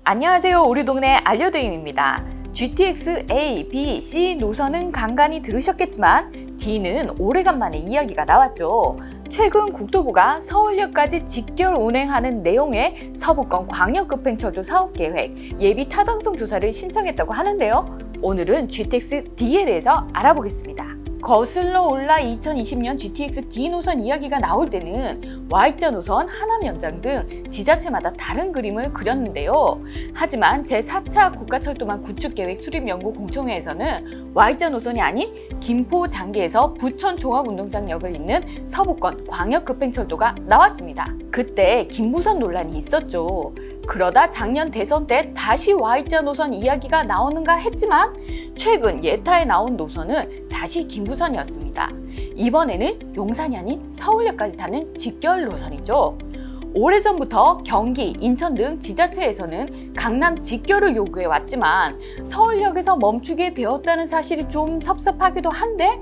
안녕하세요. 우리 동네 알려드림입니다. GTX A, B, C 노선은 간간히 들으셨겠지만 D는 오래간만에 이야기가 나왔죠. 최근 국토부가 서울역까지 직결 운행하는 내용의 서부권 광역급행철도 사업계획 예비 타당성 조사를 신청했다고 하는데요. 오늘은 GTX D에 대해서 알아보겠습니다. 거슬러 올라 2020년 GTX D 노선 이야기가 나올 때는 Y자 노선, 하남 연장 등 지자체마다 다른 그림을 그렸는데요. 하지만 제4차 국가철도망 구축계획 수립연구 공청회에서는 Y자 노선이 아닌 김포 장기에서 부천 종합운동장역을 잇는 서부권 광역급행철도가 나왔습니다. 그때 김부선 논란이 있었죠. 그러다 작년 대선 때 다시 Y자 노선 이야기가 나오는가 했지만 최근 예타에 나온 노선은 다시 김부선이었습니다. 이번에는 용산이 아닌 서울역까지 타는 직결 노선이죠. 오래전부터 경기, 인천 등 지자체에서는 강남 직결을 요구해 왔지만 서울역에서 멈추게 되었다는 사실이 좀 섭섭하기도 한데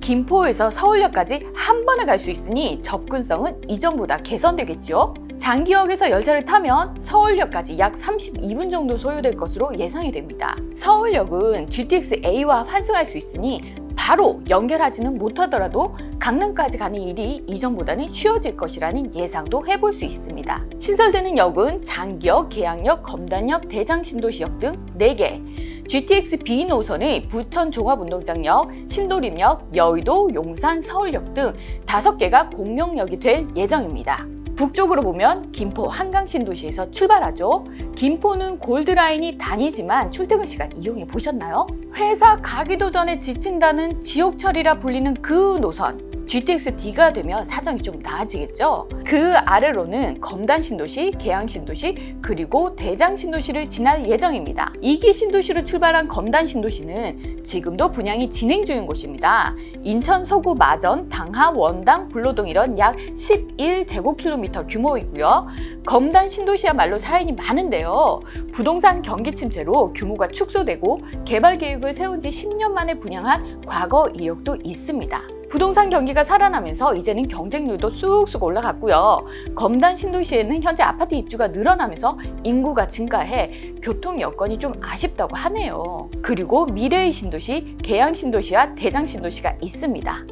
김포에서 서울역까지 한 번에 갈 수 있으니 접근성은 이전보다 개선되겠죠. 장기역에서 열차를 타면 서울역까지 약 32분 정도 소요될 것으로 예상이 됩니다. 서울역은 GTX A와 환승할 수 있으니 바로 연결하지는 못하더라도 강남까지 가는 일이 이전보다는 쉬워질 것이라는 예상도 해볼 수 있습니다. 신설되는 역은 장기역, 계양역, 검단역, 대장신도시역 등 4개, GTX B 노선의 부천 종합운동장역, 신도림역, 여의도, 용산, 서울역 등 5개가 공용역이 될 예정입니다. 북쪽으로 보면 김포 한강신도시에서 출발하죠. 김포는 골드라인이 다니지만 출퇴근 시간 이용해 보셨나요? 회사 가기도 전에 지친다는 지옥철이라 불리는 그 노선. GTX D가 되면 사정이 좀 나아지겠죠? 그 아래로는 검단신도시, 계양신도시, 그리고 대장신도시를 지날 예정입니다. 2기 신도시로 출발한 검단신도시는 지금도 분양이 진행 중인 곳입니다. 인천 서구 마전, 당하, 원당, 불로동 이런 약 11제곱킬로미터 규모이고요. 검단신도시야말로 사연이 많은데요. 부동산 경기 침체로 규모가 축소되고 개발 계획을 세운 지 10년 만에 분양한 과거 이력도 있습니다. 부동산 경기가 살아나면서 이제는 경쟁률도 쑥쑥 올라갔고요. 검단 신도시에는 현재 아파트 입주가 늘어나면서 인구가 증가해 교통 여건이 좀 아쉽다고 하네요. 그리고 미래의 신도시, 계양 신도시와 대장 신도시가 있습니다.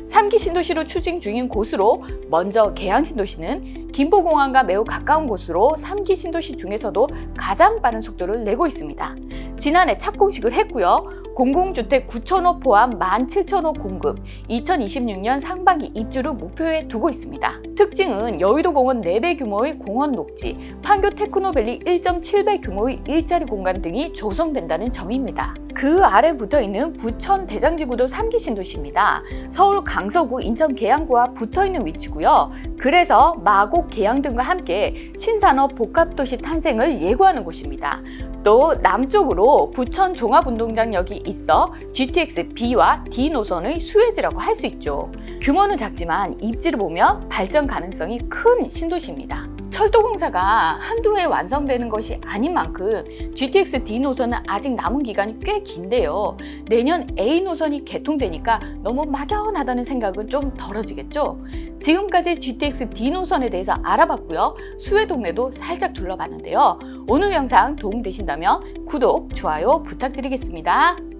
3기 신도시로 추진 중인 곳으로 먼저 계양 신도시는 김포공항과 매우 가까운 곳으로 3기 신도시 중에서도 가장 빠른 속도를 내고 있습니다. 지난해 착공식을 했고요. 공공주택 9,000호 포함 17,000호 공급, 2026년 상반기 입주를 목표에 두고 있습니다. 특징은 여의도 공원 4배 규모의 공원 녹지, 판교 테크노밸리 1.7배 규모의 일자리 공간 등이 조성된다는 점입니다. 그 아래 붙어있는 부천 대장지구도 3기 신도시입니다. 서울 강서구, 인천 계양구와 붙어있는 위치고요. 그래서 마곡, 계양 등과 함께 신산업 복합도시 탄생을 예고하는 곳입니다. 또 남쪽으로 부천 종합운동장역이 있어 GTX B와 D 노선의 수혜지라고 할 수 있죠. 규모는 작지만 입지를 보면 발전 가능성이 큰 신도시입니다. 철도공사가 한두 해 완성되는 것이 아닌 만큼 GTX D 노선은 아직 남은 기간이 꽤 긴데요. 내년 A 노선이 개통되니까 너무 막연하다는 생각은 좀 덜어지겠죠? 지금까지 GTX D 노선에 대해서 알아봤고요. 수혜 동네도 살짝 둘러봤는데요. 오늘 영상 도움되신다면 구독, 좋아요 부탁드리겠습니다.